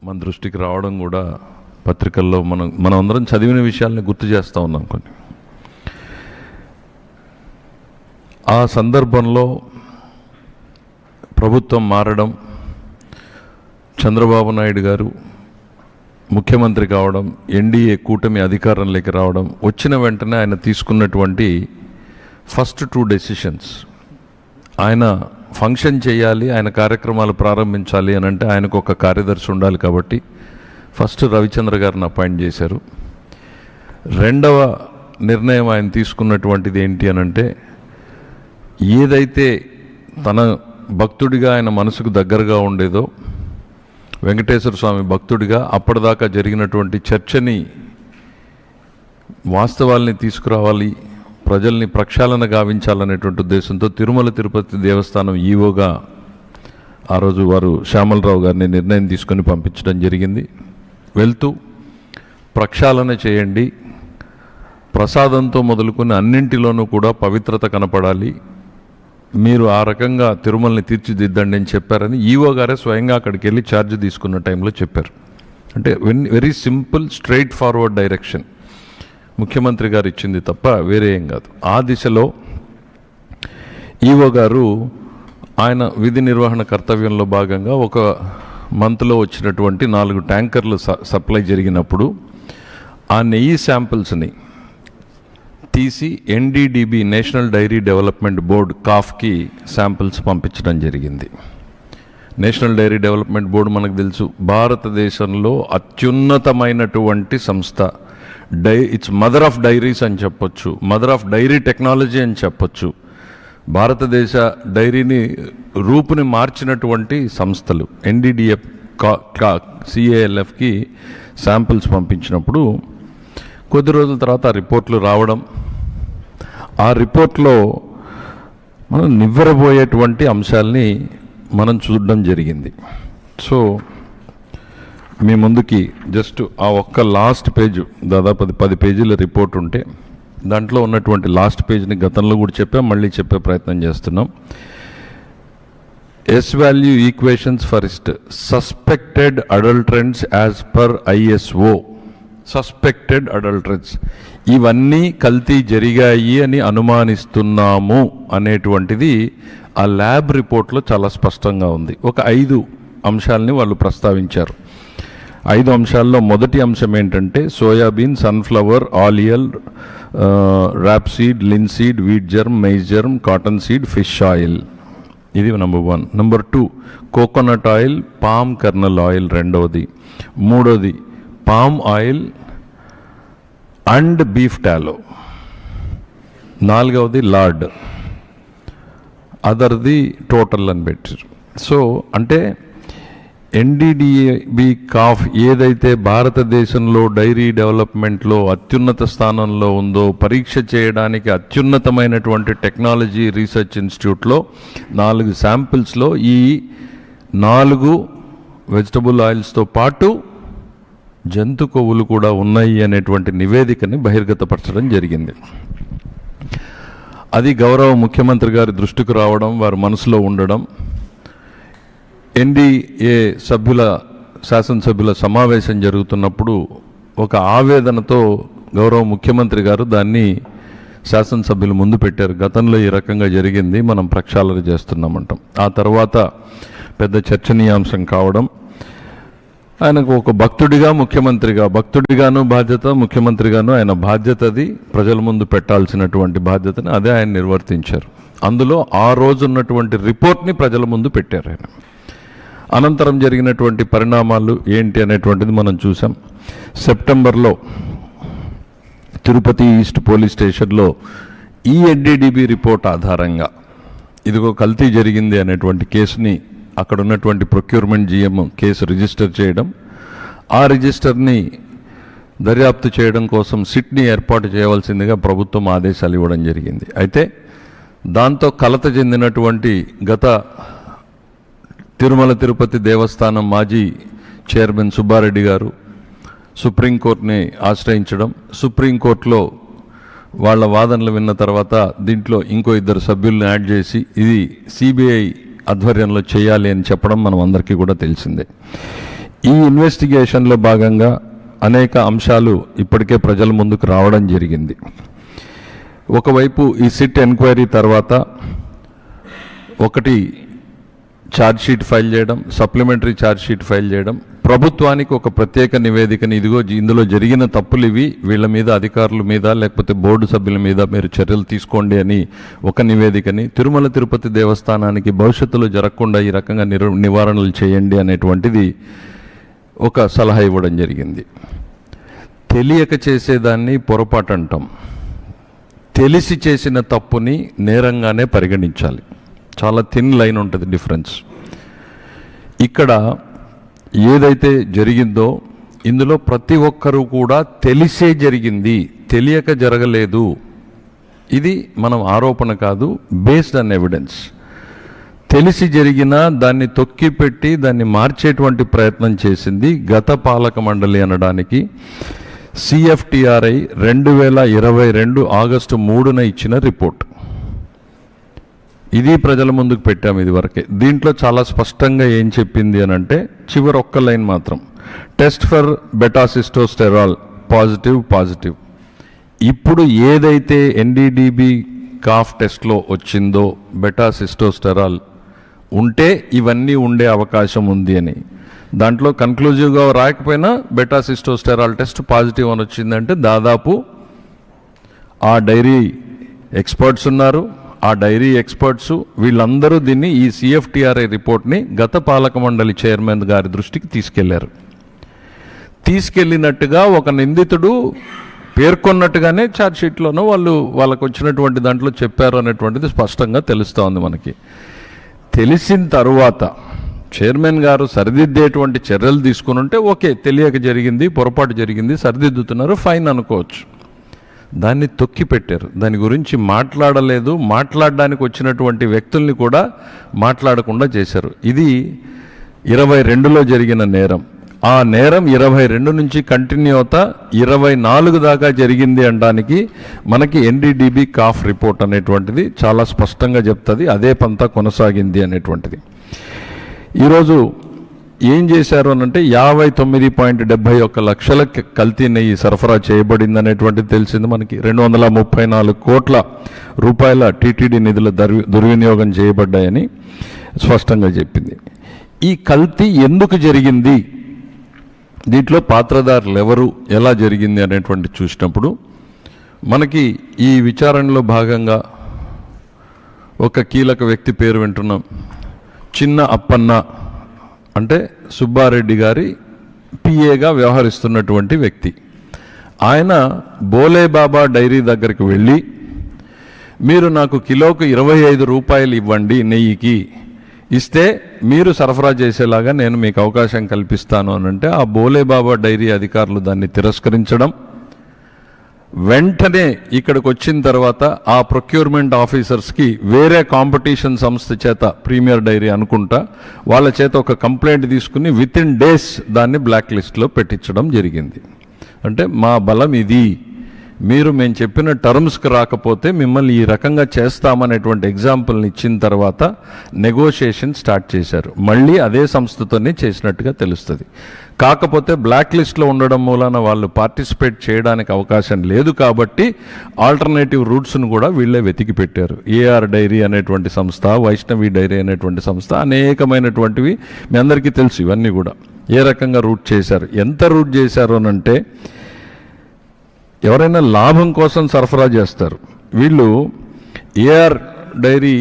మన దృష్టికి రావడం కూడా పత్రికల్లో మనం అందరం చదివిన విషయాల్ని గుర్తు చేస్తూ ఉన్నాం కొన్ని. ఆ సందర్భంలో ప్రభుత్వం మారడం, చంద్రబాబు నాయుడు గారు ముఖ్యమంత్రి కావడం, ఎన్డీఏ కూటమి అధికారంలోకి రావడం, వచ్చిన వెంటనే ఆయన తీసుకున్నటువంటి ఫస్ట్ 2 డెసిషన్స్, ఆయన ఫంక్షన్ చేయాలి, ఆయన కార్యక్రమాలు ప్రారంభించాలి అని అంటే ఆయనకు ఒక కార్యదర్శి ఉండాలి కాబట్టి ఫస్ట్ రవిచంద్ర గారిని అపాయింట్ చేశారు. రెండవ నిర్ణయం ఆయన తీసుకున్నటువంటిది ఏంటి అని అంటే, ఏదైతే తన భక్తుడిగా ఆయన మనసుకు దగ్గరగా ఉండేదో, వెంకటేశ్వర స్వామి భక్తుడిగా అప్పటిదాకా జరిగినటువంటి చర్చని, వాస్తవాల్ని తీసుకురావాలి, ప్రజల్ని ప్రక్షాళన గావించాలనేటువంటి ఉద్దేశంతో తిరుమల తిరుపతి దేవస్థానం ఈవోగా ఆ రోజు వారు శ్యామలరావు గారిని నిర్ణయం తీసుకొని పంపించడం జరిగింది. వెళ్తూ ప్రక్షాళన చేయండి, ప్రసాదంతో మొదలుకొని అన్నింటిలోనూ కూడా పవిత్రత కనపడాలి, మీరు ఆ రకంగా తిరుమలని తీర్చిదిద్దండి అని చెప్పారని ఈవో గారే స్వయంగా అక్కడికి వెళ్ళి ఛార్జ్ తీసుకున్న టైంలో చెప్పారు. అంటే very simple straight forward direction ముఖ్యమంత్రి గారు ఇచ్చింది తప్ప వేరే ఏం కాదు. ఆ దిశలో ఈవో గారు ఆయన విధి నిర్వహణ కర్తవ్యంలో భాగంగా ఒక మంత్లో వచ్చినటువంటి 4 ట్యాంకర్లు సప్లై జరిగినప్పుడు ఆ నెయ్యి శాంపిల్స్ని తీసి NDDB national dairy development board కాఫ్కి శాంపిల్స్ పంపించడం జరిగింది. నేషనల్ డైరీ డెవలప్మెంట్ బోర్డు మనకు తెలుసు, భారతదేశంలో అత్యున్నతమైనటువంటి సంస్థ. ఇట్స్ మదర్ ఆఫ్ డైరీస్ అని చెప్పొచ్చు, మదర్ ఆఫ్ డైరీ టెక్నాలజీ అని చెప్పొచ్చు. భారతదేశ డైరీని రూపుని మార్చినటువంటి సంస్థలు. ఎన్డీడీఎఫ్ CALFకి శాంపిల్స్ పంపించినప్పుడు కొద్ది రోజుల తర్వాత ఆ రిపోర్ట్లు రావడం, ఆ రిపోర్ట్లో మనం నివ్వెరబోయేటువంటి అంశాలని మనం చూడడం జరిగింది. సో మీ ముందుకి జస్ట్ ఆ ఒక్క లాస్ట్ పేజ్, దాదాపు 10 పేజీల రిపోర్ట్ ఉంటే దాంట్లో ఉన్నటువంటి లాస్ట్ పేజ్ని గతంలో కూడా చెప్పాం, మళ్ళీ చెప్పే ప్రయత్నం చేస్తున్నాం. S value equations for suspected adulterants as per ISO. Suspected adulterants, ఇవన్నీ కల్తీ జరిగాయి అని అనుమానిస్తున్నాము అనేటువంటిది ఆ ల్యాబ్ రిపోర్ట్లో చాలా స్పష్టంగా ఉంది. ఒక 5 అంశాలని వాళ్ళు ప్రస్తావించారు. 5 అంశాల్లో మొదటి అంశం ఏంటంటే soybean, sunflower, oil, rapeseed, linseed, wheat germ, maize germ, cotton seed, fish oil. ఇది number 1. Number 2 coconut oil, palm kernel oil రెండవది. మూడోది palm oil and beef tallow. నాలుగవది లార్డ్, అదర్ది టోటల్ అని పెట్టారు. సో అంటే ఎన్డీడీబీ కాఫ్ ఏదైతే భారతదేశంలో డైరీ డెవలప్మెంట్లో అత్యున్నత స్థానంలో ఉందో, పరీక్ష చేయడానికి అత్యున్నతమైనటువంటి టెక్నాలజీ రీసెర్చ్ ఇన్స్టిట్యూట్లో 4 శాంపిల్స్లో ఈ 4 వెజిటబుల్ ఆయిల్స్తో పాటు జంతు కొవ్వులు కూడా ఉన్నాయి అనేటువంటి నివేదికని బహిర్గతపరచడం జరిగింది. అది గౌరవ ముఖ్యమంత్రి గారి దృష్టికి రావడం, వారి మనసులో ఉండడం, ఎన్డీఏ శాసనసభ్యుల సమావేశం జరుగుతున్నప్పుడు ఒక ఆవేదనతో గౌరవ ముఖ్యమంత్రి గారు దాన్ని శాసనసభ్యుల ముందు పెట్టారు. గతంలో ఈ రకంగా జరిగింది, మనం ప్రక్షాళన చేస్తున్నామంటాం. ఆ తర్వాత పెద్ద చర్చనీయాంశం కావడం, ఆయనకు ఒక భక్తుడిగా ముఖ్యమంత్రిగా, భక్తుడిగాను బాధ్యత, ముఖ్యమంత్రిగాను ఆయన బాధ్యతది ప్రజల ముందు పెట్టాల్సినటువంటి బాధ్యతని అదే ఆయన నిర్వర్తించారు. అందులో ఆ రోజు ఉన్నటువంటి రిపోర్ట్ని ప్రజల ముందు పెట్టారు ఆయన. అనంతరం జరిగినటువంటి పరిణామాలు ఏంటి అనేటువంటిది మనం చూసాం. సెప్టెంబర్లో తిరుపతి ఈస్ట్ పోలీస్ స్టేషన్లో ఈ ఎన్డీడీబీ రిపోర్ట్ ఆధారంగా ఇదిగో కల్తీ జరిగింది అనేటువంటి కేసుని అక్కడ ఉన్నటువంటి ప్రొక్యూర్మెంట్ GM కేసు రిజిస్టర్ చేయడం, ఆ రిజిస్టర్ని దర్యాప్తు చేయడం కోసం సిట్ని ఏర్పాటు చేయవలసిందిగా ప్రభుత్వం ఆదేశాలు ఇవ్వడం జరిగింది. అయితే దాంతో కలత చెందినటువంటి గత తిరుమల తిరుపతి దేవస్థానం మాజీ చైర్మన్ సుబ్బారెడ్డి గారు సుప్రీంకోర్టుని ఆశ్రయించడం, సుప్రీంకోర్టులో వాళ్ళ వాదనలు విన్న తర్వాత దీంట్లో ఇంకో 2 సభ్యులను యాడ్ చేసి ఇది CBI ఆధ్వర్యంలో చేయాలి అని చెప్పడం మనం అందరికీ కూడా తెలిసిందే. ఈ ఇన్వెస్టిగేషన్లో భాగంగా అనేక అంశాలు ఇప్పటికే ప్రజల ముందుకు రావడం జరిగింది. ఒకవైపు ఈ సిట్ ఎంక్వైరీ తర్వాత ఒకటి ఛార్జ్షీట్ ఫైల్ చేయడం, సప్లిమెంటరీ ఛార్జ్షీట్ ఫైల్ చేయడం, ప్రభుత్వానికి ఒక ప్రత్యేక నివేదికని ఇదిగో ఇందులో జరిగిన తప్పులు ఇవి, వీళ్ళ మీద అధికారుల మీద లేకపోతే బోర్డు సభ్యుల మీద మీరు చర్యలు తీసుకోండి అని ఒక నివేదికని, తిరుమల తిరుపతి దేవస్థానానికి భవిష్యత్తులో జరగకుండా ఈ రకంగా నివారణలు చేయండి అనేటువంటిది ఒక సలహా ఇవ్వడం జరిగింది. తెలియక చేసేదాన్ని పొరపాటు అంటాం, తెలిసి చేసిన తప్పుని నేరంగానే పరిగణించాలి. చాలా థిన్ లైన్ ఉంటుంది డిఫరెన్స్. ఇక్కడ ఏదైతే జరిగిందో ఇందులో ప్రతి ఒక్కరూ కూడా తెలిసే జరిగింది, తెలియక జరగలేదు. ఇది మనం ఆరోపణ కాదు, బేస్డ్ ఆన్ ఎవిడెన్స్. తెలిసి జరిగినా దాన్ని తొక్కిపెట్టి దాన్ని మార్చేటువంటి ప్రయత్నం చేసింది గత పాలక మండలి అనడానికి CFTRI 2022 ఆగస్టు 3న ఇచ్చిన రిపోర్ట్. ఇది ప్రజల ముందుకు పెట్టాము ఇదివరకే. దీంట్లో చాలా స్పష్టంగా ఏం చెప్పింది అని అంటే, చివరి ఒక్క లైన్ మాత్రం, టెస్ట్ ఫర్ బెటాసిస్టోస్టెరాల్ పాజిటివ్. ఇప్పుడు ఏదైతే NDDB కాఫ్ టెస్ట్లో వచ్చిందో బెటాసిస్టోస్టెరాల్ ఉంటే ఇవన్నీ ఉండే అవకాశం ఉంది అని, దాంట్లో కన్క్లూజివ్గా రాకపోయినా బెటాసిస్టోస్టెరాల్ టెస్ట్ పాజిటివ్ అని వచ్చిందంటే దాదాపు ఆ డైరీ ఎక్స్పర్ట్స్ ఉన్నారు, ఆ డైరీ ఎక్స్పర్ట్స్ వీళ్ళందరూ దీన్ని ఈ CFTRI రిపోర్ట్ని గత పాలక మండలి చైర్మన్ గారి దృష్టికి తీసుకెళ్లారు. తీసుకెళ్ళినట్టుగా ఒక నిందితుడు పేర్కొన్నట్టుగానే ఛార్జ్షీట్లోనూ వాళ్ళకు వచ్చినటువంటి దాంట్లో చెప్పారు అనేటువంటిది స్పష్టంగా తెలుస్తూ ఉంది మనకి. తెలిసిన తరువాత చైర్మన్ గారు సరిదిద్దేటువంటి చర్యలు తీసుకుని ఉంటే ఓకే, తెలియక జరిగింది, పొరపాటు జరిగింది, సరిదిద్దుతున్నారు, ఫైన్ అనుకోవచ్చు. దాన్ని తొక్కి పెట్టారు, దాని గురించి మాట్లాడలేదు, మాట్లాడడానికి వచ్చినటువంటి వ్యక్తుల్ని కూడా మాట్లాడకుండా చేశారు. ఇది 22లో జరిగిన నేరం. ఆ నేరం 22 నుంచి కంటిన్యూ అవుతా 24 దాకా జరిగింది అనడానికి మనకి NDDB కాఫ్ రిపోర్ట్ అనేటువంటిది చాలా స్పష్టంగా చెప్తుంది. అదే పంతా కొనసాగింది అనేటువంటిది. ఈరోజు ఏం చేశారు అనంటే 59.71 లక్షల కల్తీ నెయ్యి సరఫరా చేయబడింది అనేటువంటిది తెలిసింది మనకి. 234 కోట్ల రూపాయల TTD నిధుల దుర్వినియోగం చేయబడ్డాయని స్పష్టంగా చెప్పింది. ఈ కల్తీ ఎందుకు జరిగింది, దీంట్లో పాత్రదారులు ఎవరు, ఎలా జరిగింది అనేటువంటి చూసినప్పుడు మనకి ఈ విచారణలో భాగంగా ఒక కీలక వ్యక్తి పేరు వింటున్నాం. చిన్న అప్పన్న అంటే సుబ్బారెడ్డి గారి PAగా వ్యవహరిస్తున్నటువంటి వ్యక్తి. ఆయన బోలేబాబా డైరీ దగ్గరికి వెళ్ళి, మీరు నాకు కిలోకు 25 రూపాయలు ఇవ్వండి నెయ్యికి, ఇస్తే మీరు సరఫరా చేసేలాగా నేను మీకు అవకాశం కల్పిస్తాను అని అంటే ఆ బోలేబాబా డైరీ అధికారులు దాన్ని తిరస్కరించడం, వెంటనే ఇక్కడికి వచ్చిన తర్వాత ఆ ప్రొక్యూర్మెంట్ ఆఫీసర్స్కి వేరే కాంపిటీషన్ సంస్థ చేత, ప్రీమియర్ డైరీ అనుకుంటా, వాళ్ళ చేత ఒక కంప్లైంట్ తీసుకుని వితిన్ డేస్ దాన్ని బ్లాక్ లిస్ట్లో పెట్టించడం జరిగింది. అంటే మా బలం ఇది, మీరు మేము చెప్పిన టర్మ్స్కి రాకపోతే మిమ్మల్ని ఈ రకంగా చేస్తామనేటువంటి ఎగ్జాంపుల్ని ఇచ్చిన తర్వాత నెగోషియేషన్ స్టార్ట్ చేశారు. మళ్ళీ అదే సంస్థతోనే చేసినట్టుగా తెలుస్తుంది. కాకపోతే బ్లాక్ లిస్ట్లో ఉండడం మూలాన వాళ్ళు పార్టిసిపేట్ చేయడానికి అవకాశం లేదు కాబట్టి ఆల్టర్నేటివ్ రూట్స్ను కూడా వీళ్ళే వెతికి పెట్టారు. AR డైరీ అనేటువంటి సంస్థ, వైష్ణవి డైరీ అనేటువంటి సంస్థ, అనేకమైనటువంటివి మీ అందరికీ తెలుసు. ఇవన్నీ కూడా ఏ రకంగా రూట్ చేశారు, ఎంత రూట్ చేశారు అనంటే, ఎవరైనా లాభం కోసం సరఫరా చేస్తారు. వీళ్ళు AR డైరీ